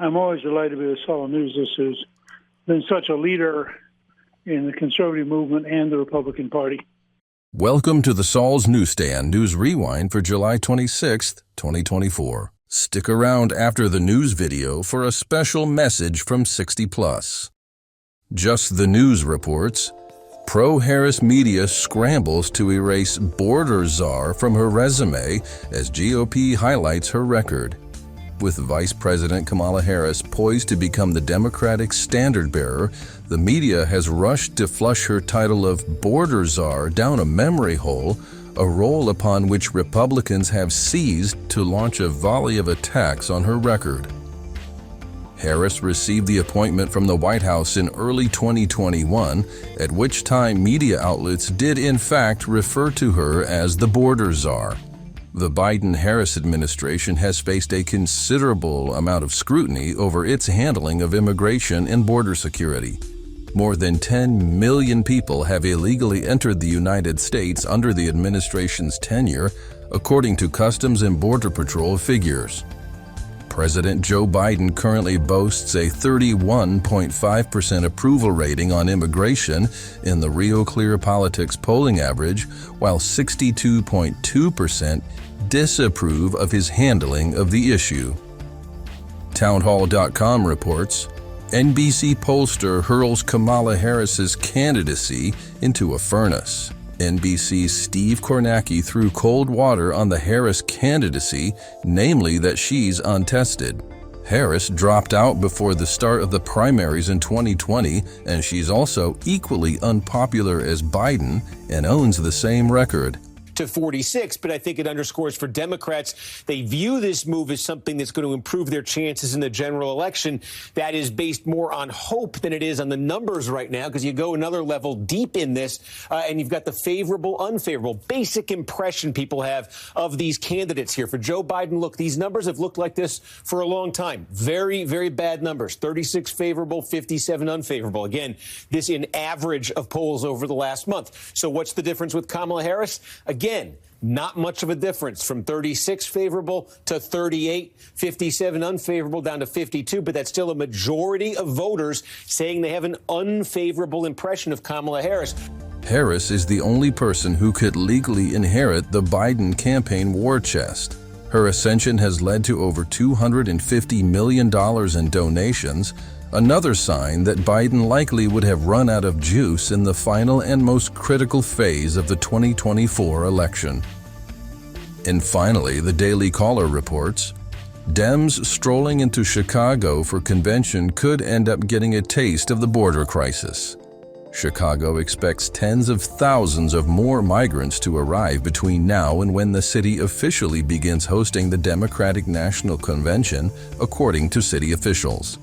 I'm always delighted to be with Saul News. This has been such a leader in the conservative movement and the Republican Party. Welcome to the Saul's Newsstand News Rewind for July 26th, 2024. Stick around after the news video for a special message from 60 Plus. Just the News reports, pro-Harris media scrambles to erase border czar from her resume as GOP highlights her record. With Vice President Kamala Harris poised to become the Democratic standard-bearer, the media has rushed to flush her title of border czar down a memory hole, a role upon which Republicans have seized to launch a volley of attacks on her record. Harris received the appointment from the White House in early 2021, at which time media outlets did in fact refer to her as the border czar. The Biden-Harris administration has faced a considerable amount of scrutiny over its handling of immigration and border security. More than 10 million people have illegally entered the United States under the administration's tenure, according to Customs and Border Patrol figures. President Joe Biden currently boasts a 31.5% approval rating on immigration in the Real Clear Politics polling average, while 62.2% disapprove of his handling of the issue. Townhall.com reports, NBC pollster hurls Kamala Harris's candidacy into a furnace. NBC's Steve Kornacki threw cold water on the Harris candidacy, namely that she's untested. Harris dropped out before the start of the primaries in 2020, and she's also equally unpopular as Biden and owns the same record. To 46, but I think it underscores for Democrats, they view this move as something that's going to improve their chances in the general election. That is based more on hope than it is on the numbers right now, because you go another level deep in this, and you've got the favorable, unfavorable, basic impression people have of these candidates here. For Joe Biden, look, these numbers have looked like this for a long time. Very, very bad numbers. 36 favorable, 57 unfavorable. Again, this in average of polls over the last month. So what's the difference with Kamala Harris? Again, not much of a difference from 36 favorable to 38, 57 unfavorable down to 52, but that's still a majority of voters saying they have an unfavorable impression of Kamala Harris. Harris is the only person who could legally inherit the Biden campaign war chest. Her ascension has led to over $250 million in donations, another sign that Biden likely would have run out of juice in the final and most critical phase of the 2024 election. And finally, the Daily Caller reports, Dems strolling into Chicago for convention could end up getting a taste of the border crisis. Chicago expects tens of thousands of more migrants to arrive between now and when the city officially begins hosting the Democratic National Convention, according to city officials.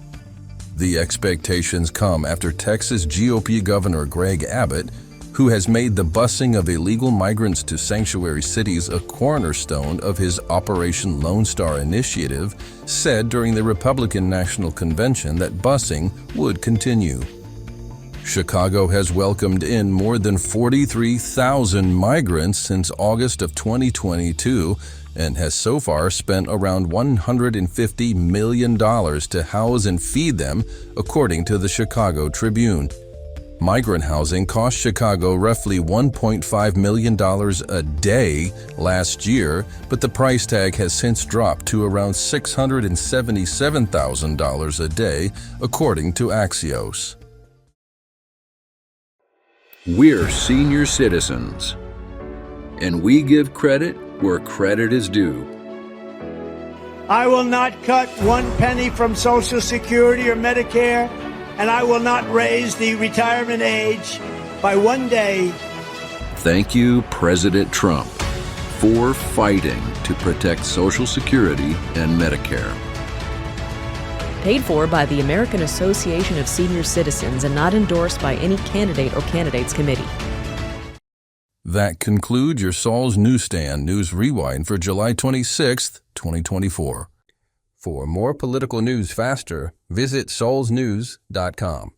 The expectations come after Texas GOP Governor Greg Abbott, who has made the busing of illegal migrants to sanctuary cities a cornerstone of his Operation Lone Star initiative, said during the Republican National Convention that busing would continue. Chicago has welcomed in more than 43,000 migrants since August of 2022 and has so far spent around $150 million to house and feed them, according to the Chicago Tribune. Migrant housing cost Chicago roughly $1.5 million a day last year, but the price tag has since dropped to around $677,000 a day, according to Axios. We're senior citizens, and we give credit where credit is due. I will not cut 1 penny from Social Security or Medicare, and I will not raise the retirement age by 1 day. Thank you, President Trump, for fighting to protect Social Security and Medicare. Paid for by the American Association of Senior Citizens and not endorsed by any candidate or candidates committee. That concludes your Saul's Newsstand News Rewind for July 26th, 2024. For more political news faster, visit saulsnews.com.